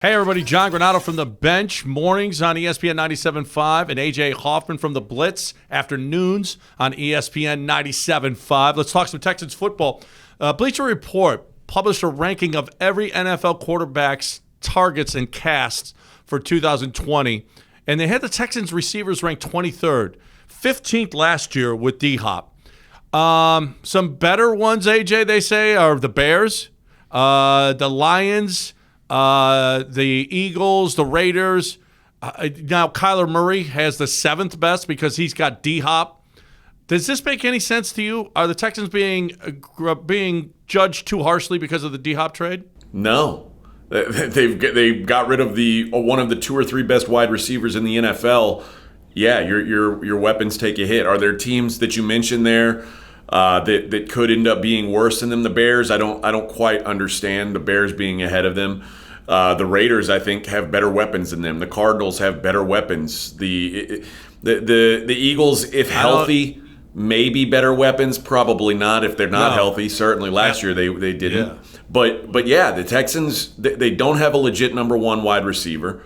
Hey, everybody. John Granato from the bench. Mornings on ESPN 97.5 and A.J. Hoffman from the Blitz. Afternoons on ESPN 97.5. Let's talk some Texans football. Bleacher Report published a ranking of every NFL quarterback's targets and casts for 2020. And they had the Texans receivers ranked 23rd, 15th last year with D-Hop. Some better ones, A.J., they say, are the Bears, the Lions, the Eagles, the Raiders. Now Kyler Murray has the 7th best because he's got D-Hop. Does this make any sense to you? Are the Texans being judged too harshly because of the D-Hop trade? No. They got rid of one of the 2 or 3 best wide receivers in the NFL. Yeah, your weapons take a hit. Are there teams that you mentioned there that could end up being worse than them? The Bears, I don't quite understand the Bears being ahead of them. The Raiders, I think, have better weapons than them. The Cardinals have better weapons. The Eagles, if healthy, maybe better weapons. Probably not if they're not healthy. Certainly last year they didn't. Yeah. But yeah, the Texans, they don't have a legit number 1 wide receiver.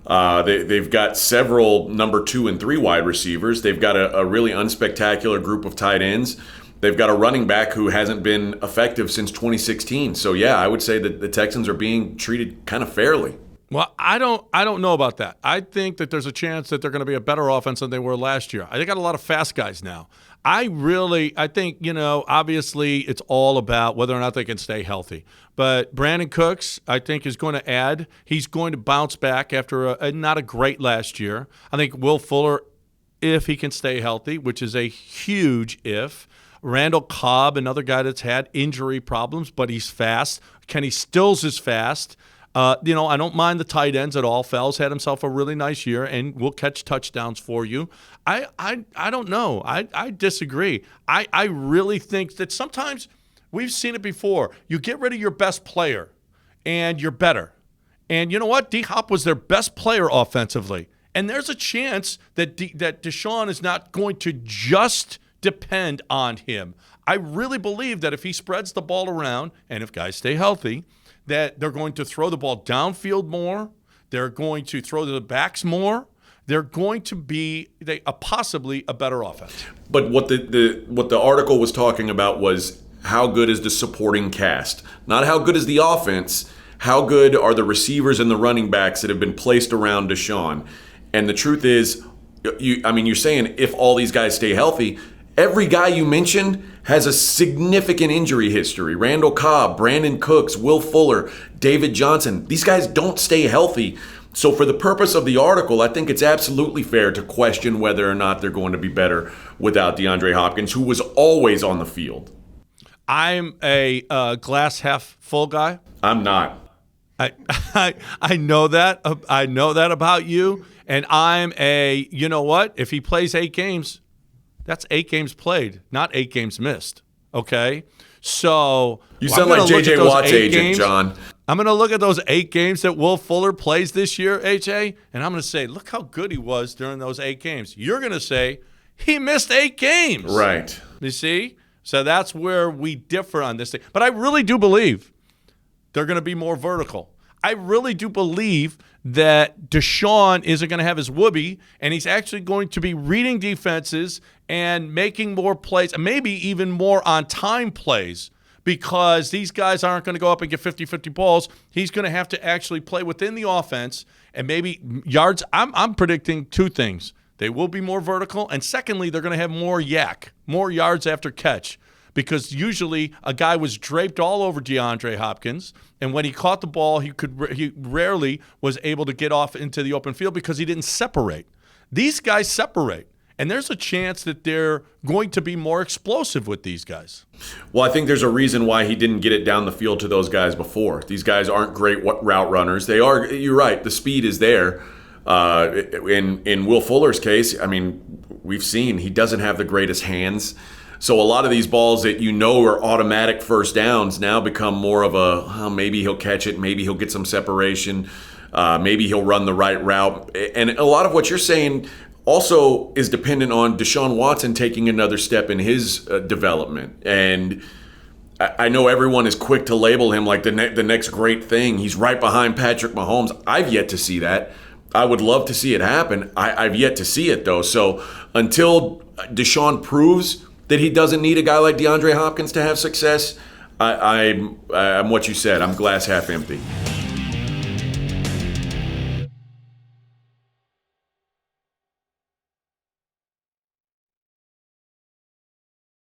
They've got several number 2 and 3 wide receivers. They've got a really unspectacular group of tight ends. They've got a running back who hasn't been effective since 2016. So yeah, I would say that the Texans are being treated kind of fairly. Well, I don't know about that. I think that there's a chance that they're going to be a better offense than they were last year. They got a lot of fast guys now. I think, obviously it's all about whether or not they can stay healthy. But Brandon Cooks, I think, is going to add. He's going to bounce back after not a great last year. I think Will Fuller, if he can stay healthy, which is a huge if. Randall Cobb, another guy that's had injury problems, but he's fast. Kenny Stills is fast. I don't mind the tight ends at all. Fells had himself a really nice year and will catch touchdowns for you. I don't know. I disagree. I really think that sometimes we've seen it before. You get rid of your best player and you're better. And you know what? D-Hop was their best player offensively. And there's a chance that Deshaun is not going to just depend on him. I really believe that if he spreads the ball around and if guys stay healthy, that they're going to throw the ball downfield more. They're going to throw to the backs more. They're going to be possibly a better offense. But what the article was talking about was how good is the supporting cast, not how good is the offense. How good are the receivers and the running backs that have been placed around Deshaun? And the truth is, you're saying if all these guys stay healthy. Every guy you mentioned has a significant injury history. Randall Cobb, Brandon Cooks, Will Fuller, David Johnson. These guys don't stay healthy. So for the purpose of the article, I think it's absolutely fair to question whether or not they're going to be better without DeAndre Hopkins, who was always on the field. I'm a glass half full guy. I'm not. I know that. I know that about you. And I'm you know what? If he plays 8 games, that's 8 games played, not 8 games missed. Okay? So you sound like J.J. Watt's agent, John. I'm going to look at those 8 games that Will Fuller plays this year, AJ, and I'm going to say, look how good he was during those 8 games. You're going to say, he missed 8 games. Right. You see? So that's where we differ on this thing. But I really do believe they're going to be more vertical. I really do believe that Deshaun isn't going to have his whoopee, and he's actually going to be reading defenses and making more plays, maybe even more on-time plays, because these guys aren't going to go up and get 50-50 balls. He's going to have to actually play within the offense and maybe yards. I'm predicting 2 things. They will be more vertical, and secondly, they're going to have more more yards after catch. Because usually a guy was draped all over DeAndre Hopkins, and when he caught the ball, he rarely was able to get off into the open field because he didn't separate. These guys separate, and there's a chance that they're going to be more explosive with these guys. Well, I think there's a reason why he didn't get it down the field to those guys before. These guys aren't great route runners. They are. You're right. The speed is there. In Will Fuller's case, we've seen he doesn't have the greatest hands. So a lot of these balls that are automatic first downs now become more of maybe he'll catch it, maybe he'll get some separation, maybe he'll run the right route. And a lot of what you're saying also is dependent on Deshaun Watson taking another step in his development. And I know everyone is quick to label him like the next great thing. He's right behind Patrick Mahomes. I've yet to see that. I would love to see it happen. I've yet to see it, though. So until Deshaun proves that he doesn't need a guy like DeAndre Hopkins to have success, I'm what you said. I'm glass half empty.